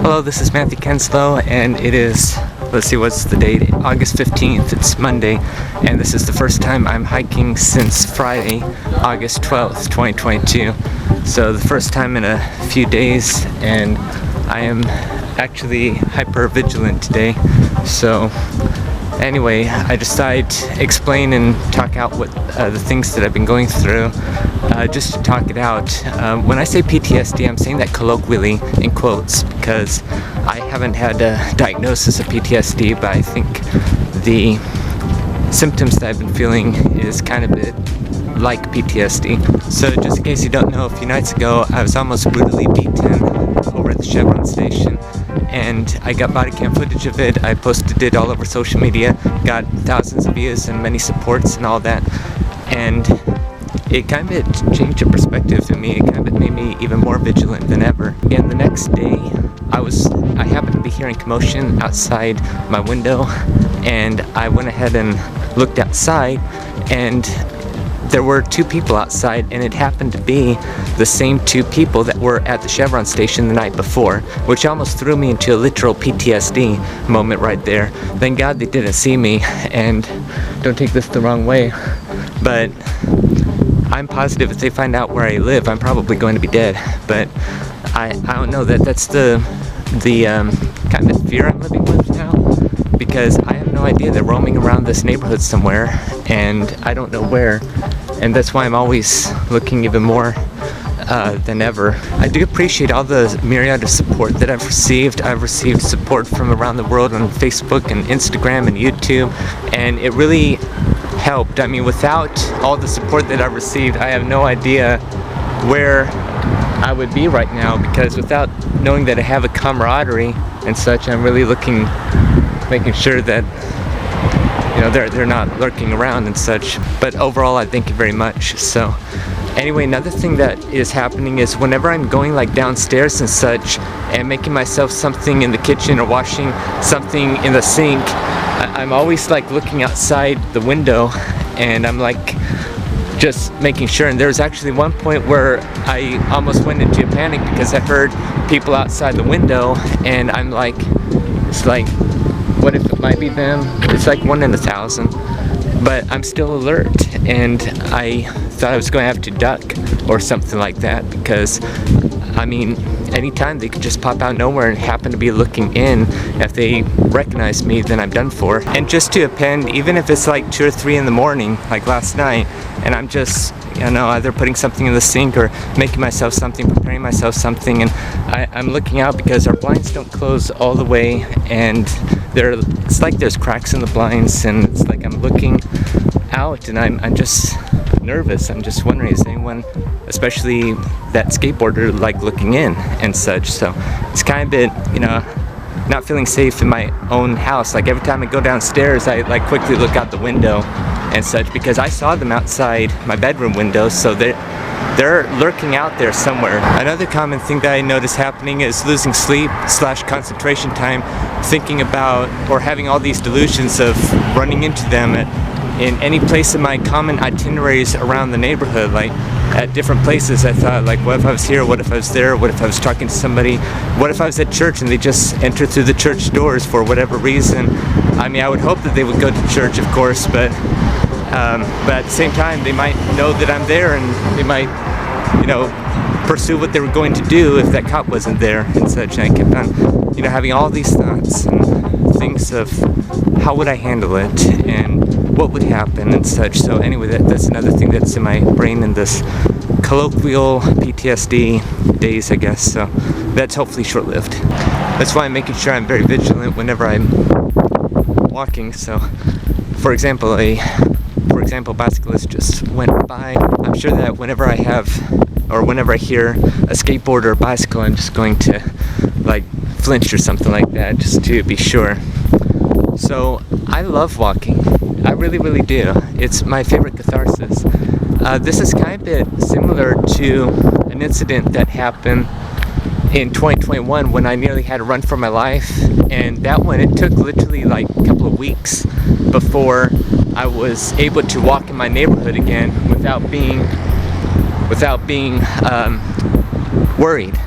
Hello, this is Matthew Kenslow, and it is, let's see, what's the date? August 15th, it's Monday, and this is the first time I'm hiking since Friday, August 12th, 2022. So the first time in a few days, and I am actually hyper vigilant today. So anyway, I decided to explain and talk out what the things that I've been going through, just to talk it out. When I say PTSD, I'm saying that colloquially in quotes because I haven't had a diagnosis of PTSD, but I think the symptoms that I've been feeling is kind of a bit like PTSD. So just in case you don't know, a few nights ago I was almost brutally beaten over at the Chevron station, and I got body cam footage of it. I posted it all over social media, got thousands of views and many supports and all that, and it kind of changed the perspective in me. It kind of made me even more vigilant than ever. And the next day I happened to be hearing commotion outside my window, and I went ahead and looked outside, and there were two people outside, and it happened to be the same two people that were at the Chevron station the night before, which almost threw me into a literal PTSD moment right there. Thank God they didn't see me, and don't take this the wrong way, but I'm positive if they find out where I live, I'm probably going to be dead. But I don't know, that's the kind of fear I'm living with now, because I have no idea. They're roaming around this neighborhood somewhere, and I don't know where, and that's why I'm always looking even more than ever. I do appreciate all the myriad of support that I've received. I've received support from around the world on Facebook and Instagram and YouTube, and it really helped. I mean, without all the support that I've received, I have no idea where I would be right now, because without knowing that I have a camaraderie and such, I'm really making sure that, you know, they're not lurking around and such. But overall, I thank you very much. So anyway, another thing that is happening is whenever I'm going like downstairs and such and making myself something in the kitchen or washing something in the sink, I'm always like looking outside the window, and I'm like just making sure. And there was actually one point where I almost went into a panic because I heard people outside the window, and I'm like, it's like, what if it might be them? It's like 1 in 1,000. But I'm still alert, and I thought I was going to have to duck or something like that, because I mean, anytime they could just pop out nowhere and happen to be looking in. If they recognize me, then I'm done for. And just to append, even if it's like 2 or 3 in the morning, like last night, and I'm just, you know, either putting something in the sink or making myself something, preparing myself something, and I'm looking out because our blinds don't close all the way, and it's like there's cracks in the blinds, and it's like I'm looking out, and I'm just nervous. I'm just wondering, is anyone, especially that skateboarder, like looking in and such? So it's kind of a bit, you know, not feeling safe in my own house. Like every time I go downstairs, I like quickly look out the window and such, because I saw them outside my bedroom window, so they're lurking out there somewhere. Another common thing that I notice happening is losing sleep / concentration time, thinking about or having all these delusions of running into them in any place in my common itineraries around the neighborhood. Like at different places, I thought, like, what if I was here? What if I was there? What if I was talking to somebody? What if I was at church and they just entered through the church doors for whatever reason? I mean, I would hope that they would go to church, of course, but at the same time, they might know that I'm there, and they might, you know, pursue what they were going to do if that cop wasn't there and such. And I kept on, you know, having all these thoughts and things of how would I handle it and what would happen and such. So anyway, that's another thing that's in my brain in this colloquial PTSD days, I guess. So that's hopefully short-lived. That's why I'm making sure I'm very vigilant whenever I'm walking. So for example, a bicyclist just went by. I'm sure that whenever I hear a skateboard or a bicycle, I'm just going to like flinch or something like that, just to be sure. So I love walking. I really, really do. It's my favorite catharsis. This is kind of a bit similar to an incident that happened in 2021 when I nearly had to run for my life, and that one, it took literally like a couple of weeks before I was able to walk in my neighborhood again without being worried.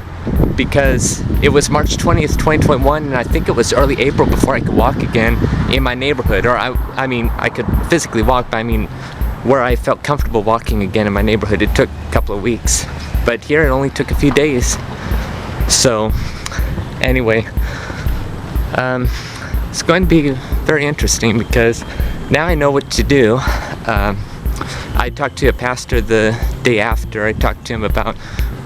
because it was March 20th, 2021, and I think it was early April before I could walk again in my neighborhood. Or I mean, I could physically walk, but I mean, where I felt comfortable walking again in my neighborhood, it took a couple of weeks. But here it only took a few days. So, anyway, it's going to be very interesting because now I know what to do. I talked to a pastor the day after. I talked to him about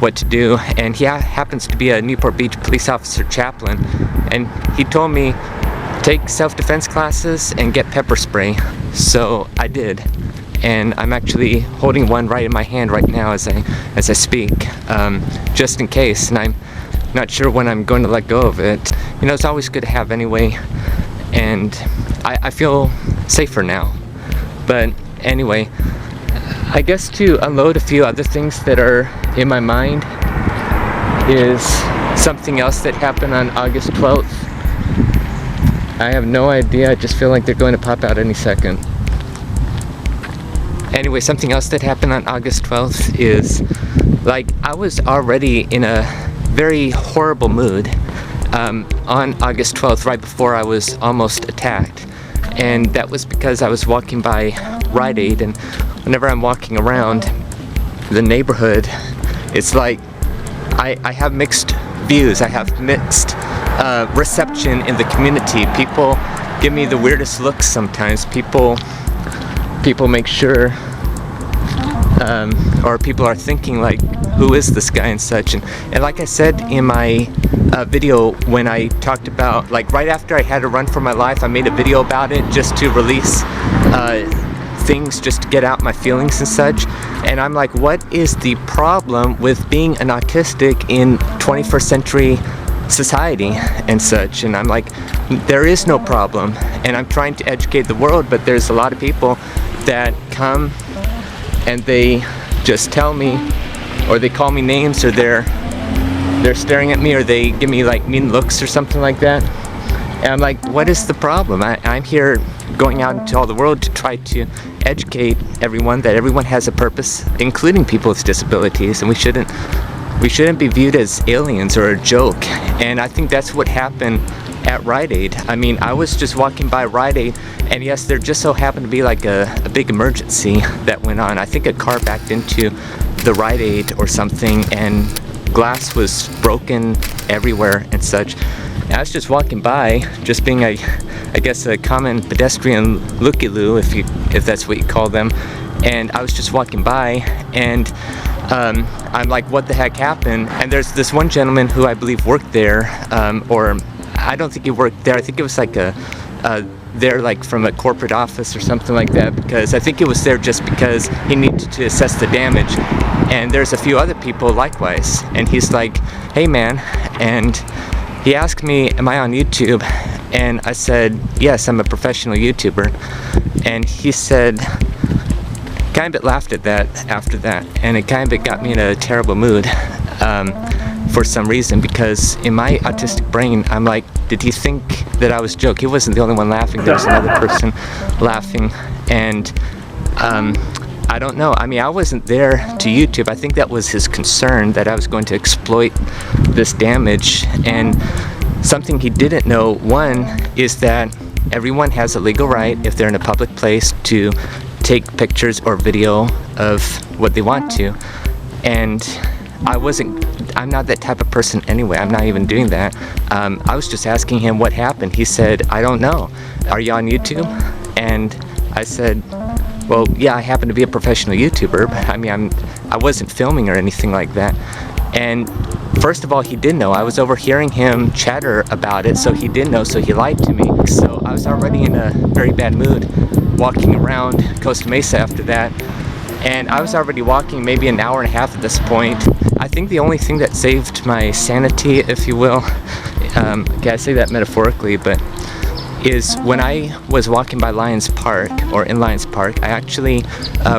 what to do, and he happens to be a Newport Beach police officer chaplain, and he told me take self-defense classes and get pepper spray. So I did, and I'm actually holding one right in my hand right now as I speak, just in case, and I'm not sure when I'm going to let go of it. You know, it's always good to have anyway, and I feel safer now. But anyway, I guess to unload a few other things that are in my mind is something else that happened on August 12th. I have no idea, I just feel like they're going to pop out any second. Anyway, something else that happened on August 12th is, like, I was already in a very horrible mood on August 12th, right before I was almost attacked. And that was because I was walking by Rite Aid, and whenever I'm walking around the neighborhood, it's like I have mixed views. I have mixed reception in the community. People give me the weirdest looks sometimes. People make sure, or people are thinking like, who is this guy and such. And like I said in my video when I talked about, like, right after I had to run for my life, I made a video about it just to release things, just to get out my feelings and such. And I'm like, what is the problem with being an autistic in 21st century society and such? And I'm like, there is no problem, and I'm trying to educate the world, but there's a lot of people that come and they just tell me, or they call me names, or they're staring at me, or they give me like mean looks or something like that. And I'm like, what is the problem? I'm here going out into all the world to try to educate everyone that everyone has a purpose, including people with disabilities, and we shouldn't be viewed as aliens or a joke. And I think that's what happened at Rite Aid. I mean, I was just walking by Rite Aid, and yes, there just so happened to be like a big emergency that went on. I think a car backed into the Rite Aid or something, and glass was broken everywhere and such. And I was just walking by, just being I guess a common pedestrian looky-loo, if that's what you call them. And I was just walking by, and I'm like, what the heck happened? And there's this one gentleman who I believe worked there, or I don't think he worked there. I think it was like there like from a corporate office or something like that, because I think it was there just because he needed to assess the damage. And there's a few other people likewise. And he's like, hey man, and he asked me, am I on YouTube? And I said, yes, I'm a professional YouTuber. And he said, kind of laughed at that after that, and it kind of got me in a terrible mood for some reason, because in my autistic brain, I'm like, did he think that I was joking? He wasn't the only one laughing. There was another person laughing, and I don't know. I mean, I wasn't there to YouTube. I think that was his concern, that I was going to exploit this damage. And something he didn't know, one, is that everyone has a legal right, if they're in a public place, to take pictures or video of what they want to. And I'm not that type of person anyway. I'm not even doing that. I was just asking him what happened. He said, I don't know. Are you on YouTube? And I said, well, yeah, I happen to be a professional YouTuber. But I mean, I wasn't filming or anything like that. And first of all, he did know. I was overhearing him chatter about it, so he did know, so he lied to me. So I was already in a very bad mood walking around Costa Mesa after that. And I was already walking maybe an hour and a half at this point. I think the only thing that saved my sanity, if you will, okay, I say that metaphorically, but is when I was walking by Lions Park, or in Lions Park, I actually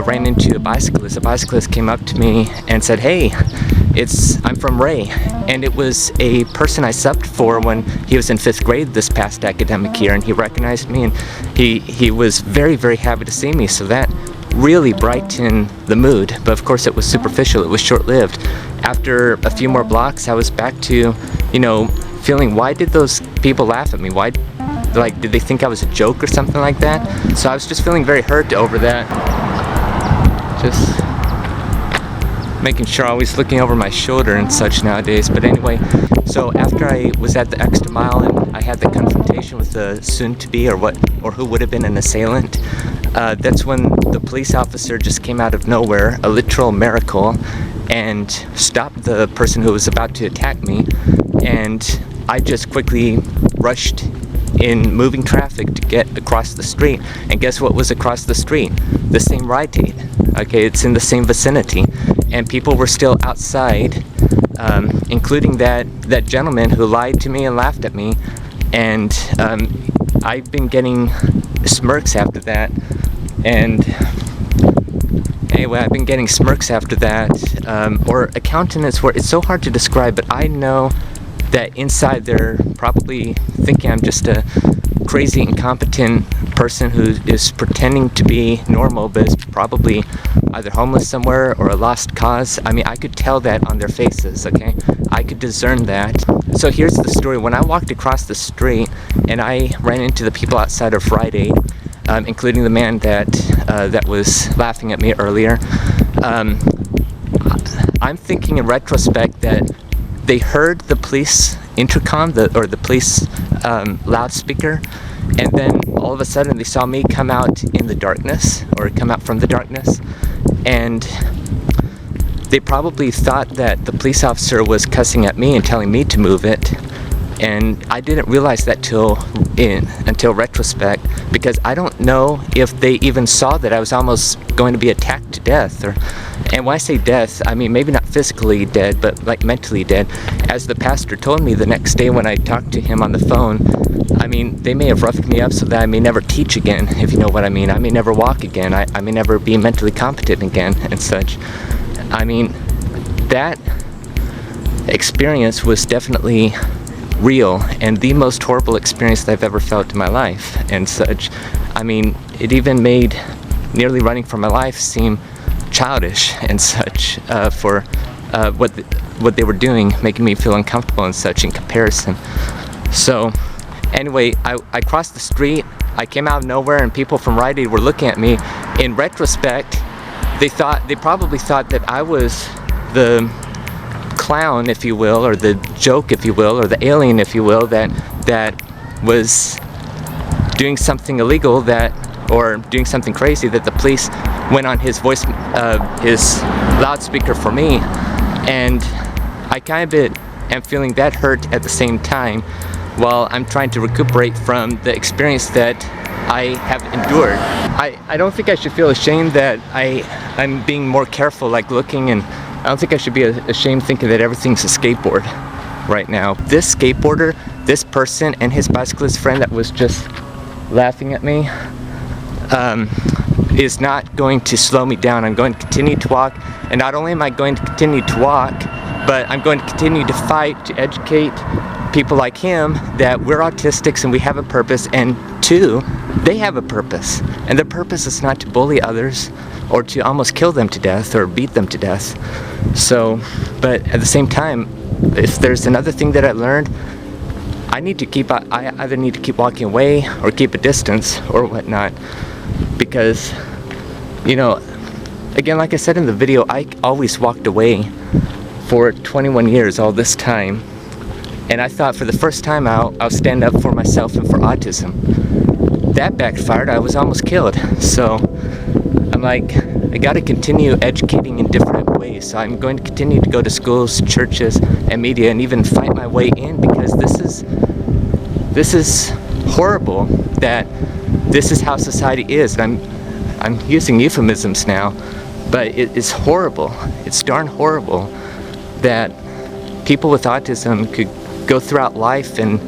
ran into a bicyclist. A bicyclist came up to me and said, hey, I'm from Ray. And it was a person I subbed for when he was in 5th grade this past academic year, and he recognized me, and he was very, very happy to see me. So that really brighten the mood, but of course it was superficial, it was short-lived. After a few more blocks, I was back to, feeling, why did those people laugh at me? Why, did they think I was a joke or something like that? So I was just feeling very hurt over that. Just making sure, always looking over my shoulder and such nowadays. But anyway, so after I was at the extra mile and I had the confrontation with the soon-to-be or who would have been an assailant, that's when the police officer just came out of nowhere, a literal miracle, and stopped the person who was about to attack me. And I just quickly rushed in moving traffic to get across the street. And guess what was across the street? The same Rite Aid. Okay, it's in the same vicinity. And people were still outside, including that gentleman who lied to me and laughed at me. And I've been getting smirks after that. And anyway, I've been getting smirks after that, or a countenance where it's so hard to describe, but I know that inside they're probably thinking I'm just a crazy, incompetent person who is pretending to be normal, but is probably either homeless somewhere or a lost cause. I mean, I could tell that on their faces, okay? I could discern that. So here's the story. When I walked across the street and I ran into the people outside of Rite Aid, including the man that was laughing at me earlier, I'm thinking in retrospect that they heard the police intercom, or the police loudspeaker, and then all of a sudden they saw me come out in the darkness, or come out from the darkness, and they probably thought that the police officer was cussing at me and telling me to move it. And I didn't realize that until retrospect, because I don't know if they even saw that I was almost going to be attacked to death. And when I say death, I mean maybe not physically dead, but like mentally dead. As the pastor told me the next day when I talked to him on the phone, I mean, they may have roughed me up so that I may never teach again, if you know what I mean. I may never walk again. I may never be mentally competent again and such. I mean, that experience was definitely real and the most horrible experience that I've ever felt in my life and such. I mean, it even made nearly running for my life seem childish and such, for what they were doing, making me feel uncomfortable and such in comparison. So anyway, I crossed the street, I came out of nowhere, and people from Rite Aid were looking at me. In retrospect, they probably thought that I was the clown, if you will, or the joke, if you will, or the alien, if you will, that was doing something illegal, or doing something crazy, that the police went on his loudspeaker for me. And I kind of am feeling that hurt at the same time, while I'm trying to recuperate from the experience that I have endured. I don't think I should feel ashamed that I'm being more careful, like looking, and I don't think I should be ashamed thinking that everything's a skateboard right now. This skateboarder, this person, and his bicyclist friend that was just laughing at me, is not going to slow me down. I'm going to continue to walk, and not only am I going to continue to walk, but I'm going to continue to fight to educate people like him that we're autistics and we have a purpose, and two, they have a purpose, and their purpose is not to bully others or to almost kill them to death or beat them to death. So, but at the same time, if there's another thing that I learned, I either need to keep walking away or keep a distance or whatnot, because, again, like I said in the video, I always walked away for 21 years, all this time, and I thought for the first time I'll stand up for myself and for autism. That backfired. I was almost killed. So I'm like, I gotta continue educating in different ways. So I'm going to continue to go to schools, churches, and media, and even fight my way in, because this is horrible that this is how society is. And I'm using euphemisms now, but it is horrible. It's darn horrible that people with autism could go throughout life and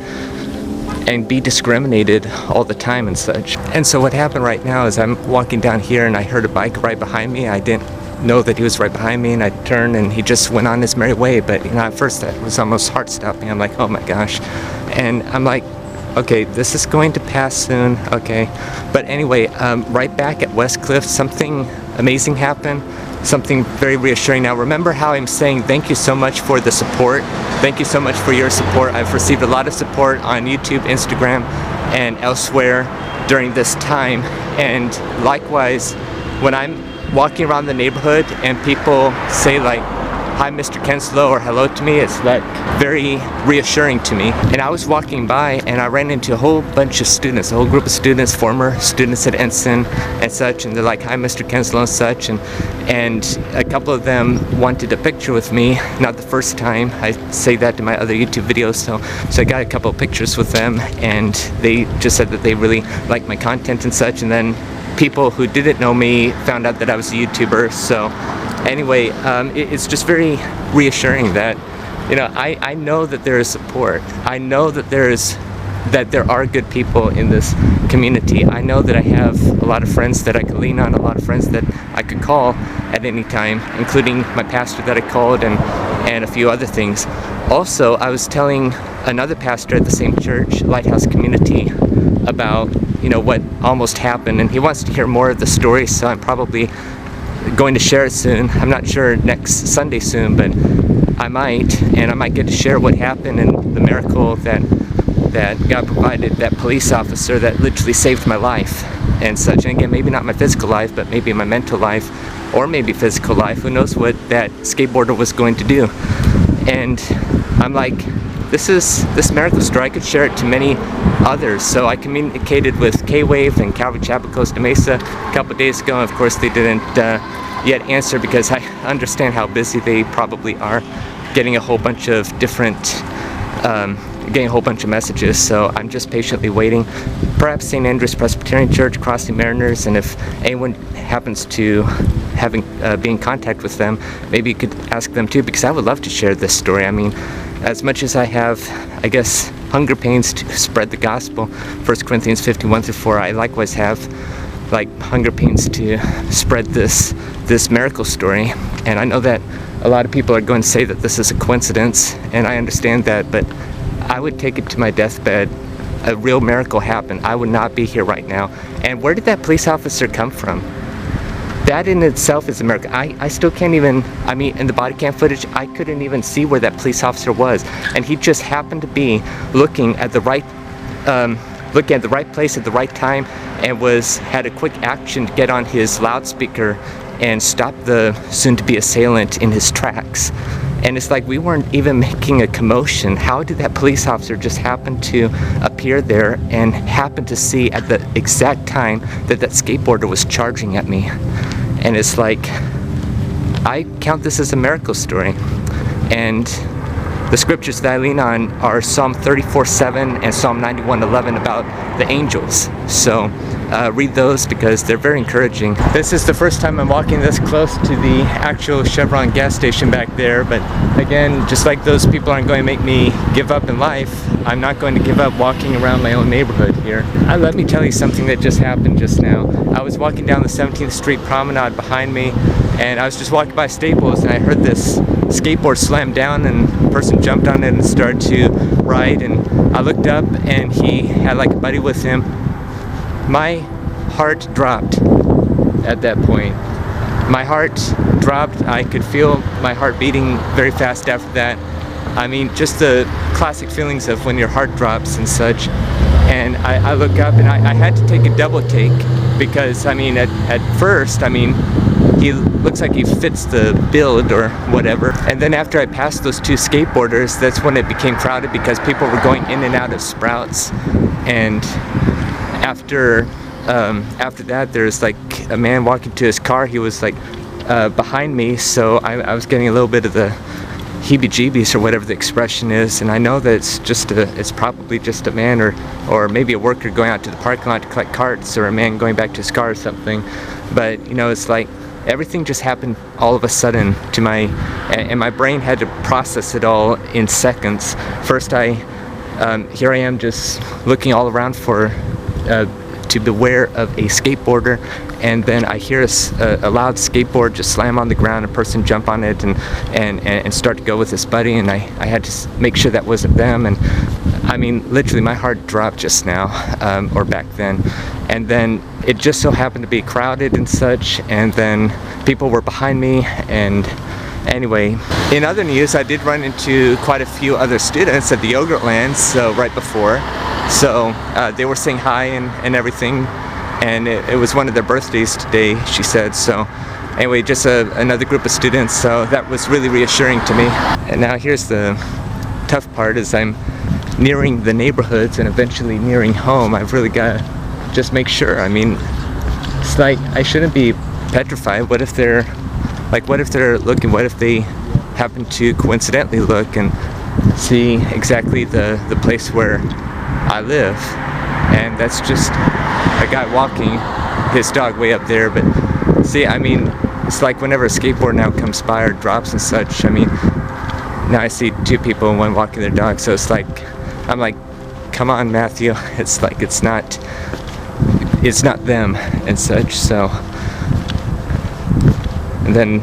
be discriminated all the time and such. And so what happened right now is I'm walking down here and I heard a bike right behind me. I didn't know that he was right behind me, and I turned and he just went on his merry way. But at first that was almost heart stopping. I'm like, oh my gosh. And I'm like, Okay, this is going to pass soon. Okay, but anyway, right back at Westcliff, something amazing happened. Something very reassuring. Now remember how I'm saying thank you so much for the support. Thank you so much for your support. I've received a lot of support on YouTube, Instagram, and elsewhere during this time. And likewise, when I'm walking around the neighborhood and people say like, "Hi, Mr. Kenslow," or "Hello" to me, it's like very reassuring to me. And I was walking by and I ran into a whole bunch of students, a whole group of students, former students at Ensign and such, and they're like, "Hi, Mr. Kenslow," and such, and a couple of them wanted a picture with me. Not the first time. I say that in my other YouTube videos, so I got a couple of pictures with them, and they just said that they really liked my content and such. And then people who didn't know me found out that I was a YouTuber. So anyway, it's just very reassuring that, you know, I know that there is support. I know that there are good people in this community. I know that I have a lot of friends that I could lean on, a lot of friends that I could call at any time, including my pastor that I called and a few other things. Also, I was telling another pastor at the same church, Lighthouse Community, about, you know, what almost happened, and he wants to hear more of the story, so I'm probably going to share it soon. I'm not sure next Sunday soon, but I might, and I might get to share what happened and the miracle that God provided, that police officer that literally saved my life and such. And again, maybe not my physical life, but maybe my mental life, or maybe physical life. Who knows what that skateboarder was going to do. And I'm like, this miracle story, I could share it to many others. So I communicated with K-Wave and Calvary Chapel Costa Mesa a couple of days ago. Of course, they didn't yet answer, because I understand how busy they probably are getting a whole bunch of different getting a whole bunch of messages. So I'm just patiently waiting. Perhaps St. Andrew's Presbyterian Church, Crossing Mariners, and if anyone happens to be in contact with them, maybe you could ask them too, because I would love to share this story. I mean, as much as I have, I guess, hunger pains to spread the gospel, 1 Corinthians 15:1-4, I likewise have like hunger pains to spread this miracle story. And I know that a lot of people are going to say that this is a coincidence, and I understand that, but I would take it to my deathbed. A real miracle happened. I would not be here right now. And where did that police officer come from? That in itself is a miracle. I still can't even, I mean, in the body cam footage, I couldn't even see where that police officer was. And he just happened to be looking at the right place at the right time, and had a quick action to get on his loudspeaker and stop the soon-to-be assailant in his tracks. And it's like we weren't even making a commotion. How did that police officer just happen to appear there and happen to see at the exact time that skateboarder was charging at me? And it's like, I count this as a miracle story. And the scriptures that I lean on are Psalm 34:7 and Psalm 91:11 about the angels. So read those, because they're very encouraging. This is the first time I'm walking this close to the actual Chevron gas station back there, but again, just like those people aren't going to make me give up in life, I'm not going to give up walking around my own neighborhood here. Let me tell you something that just happened just now. I was walking down the 17th Street Promenade behind me, and I was just walking by Staples, and I heard this skateboard slam down, and a person jumped on it and started to ride, and I looked up and he had like a buddy with him. My heart dropped at that point. My heart dropped. I could feel my heart beating very fast after that. I mean, just the classic feelings of when your heart drops and such. And I look up and I had to take a double take, because I mean, at first, I mean, he looks like he fits the build or whatever. And then after I passed those two skateboarders, that's when it became crowded, because people were going in and out of Sprouts. And after that, there's like a man walking to his car. He was like behind me, so I was getting a little bit of the heebie-jeebies, or whatever the expression is. And I know that it's probably just a man or maybe a worker going out to the parking lot to collect carts, or a man going back to his car or something. But you know, it's like everything just happened all of a sudden to and my brain had to process it all in seconds. First, here I am just looking all around to beware of a skateboarder, and then I hear a loud skateboard just slam on the ground, a person jump on it and start to go with his buddy, and I had to make sure that wasn't them. And I mean, literally my heart dropped just now, or back then. And then it just so happened to be crowded and such, and then people were behind me. And anyway, in other news, I did run into quite a few other students at the Yogurtland, so right before. So they were saying hi and everything, and it was one of their birthdays today, she said. So anyway, just another group of students, so that was really reassuring to me. And now here's the tough part, is I'm nearing the neighborhoods and eventually nearing home. I've really got to just make sure. I mean, it's like I shouldn't be petrified. What if they're looking? What if they happen to coincidentally look and see exactly the place where I live? And that's just a guy walking his dog way up there. But see, I mean, it's like whenever a skateboard now comes by or drops and such, I mean, now I see two people and one walking their dog, so it's like, I'm like, come on, Matthew, it's like, it's not them and such. So, and then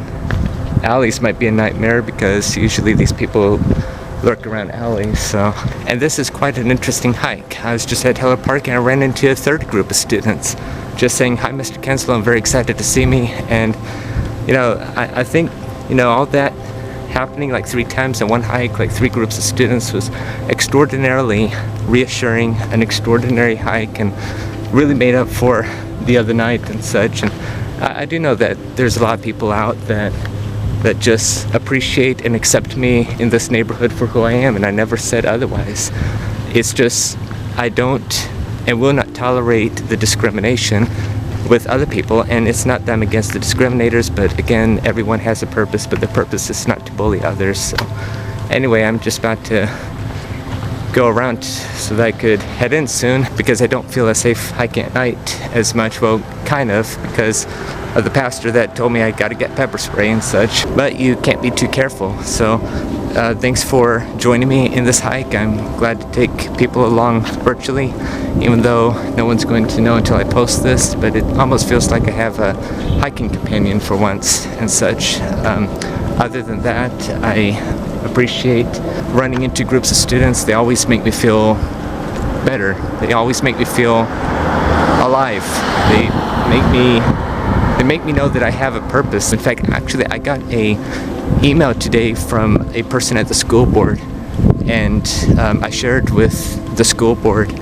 alleys might be a nightmare because usually these people lurk around alleys. So, and this is quite an interesting hike. I was just at Heller Park and I ran into a third group of students just saying, hi, Mr. Kenslow, I'm very excited to see me. And you know, I think, you know, all that happening like 3 times in one hike, like 3 groups of students, was extraordinarily reassuring, an extraordinary hike, and really made up for the other night and such. And I do know that there's a lot of people out that just appreciate and accept me in this neighborhood for who I am, and I never said otherwise. It's just, I don't and will not tolerate the discrimination with other people, and it's not that I'm against the discriminators, but again, everyone has a purpose, but the purpose is not to bully others. So anyway, I'm just about to go around so that I could head in soon, because I don't feel as safe hiking at night as much. Well, kind of, because of the pastor that told me I got to get pepper spray and such, but you can't be too careful. So thanks for joining me in this hike. I'm glad to take people along virtually, even though no one's going to know until I post this, but it almost feels like I have a hiking companion for once and such. Other than that, I appreciate running into groups of students. They always make me feel better. They always make me feel alive. They make me know that I have a purpose. In fact, actually, I got a email today from a person at the school board, and I shared with the school board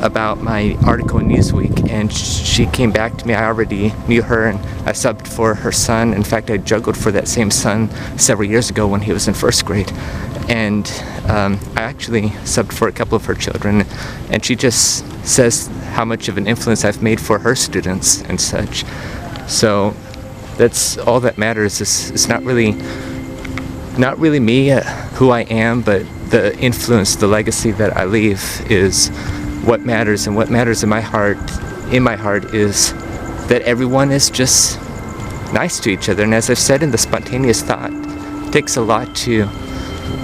about my article in Newsweek, and she came back to me. I already knew her, and I subbed for her son. In fact, I juggled for that same son several years ago when he was in first grade, and I actually subbed for a couple of her children, and she just says how much of an influence I've made for her students and such. So that's all that matters. It's not really me, who I am, but the influence, the legacy that I leave is what matters. And what matters in my heart is that everyone is just nice to each other. And as I've said in the spontaneous thought, it takes a lot to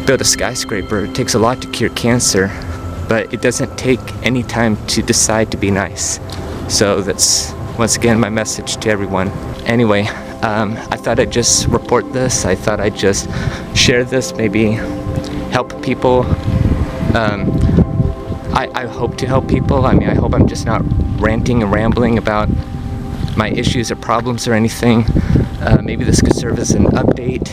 build a skyscraper. It takes a lot to cure cancer, but it doesn't take any time to decide to be nice. So that's, once again, my message to everyone. Anyway, I thought I'd just report this. I thought I'd just share this, maybe help people. I hope to help people. I mean, I hope I'm just not ranting and rambling about my issues or problems or anything. Maybe this could serve as an update.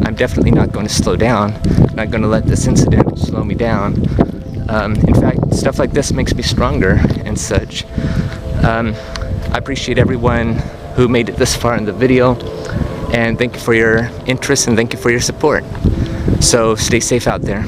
I'm definitely not going to slow down. I'm not going to let this incident slow me down. In fact, stuff like this makes me stronger and such. I appreciate everyone who made it this far in the video, and thank you for your interest and thank you for your support. So stay safe out there.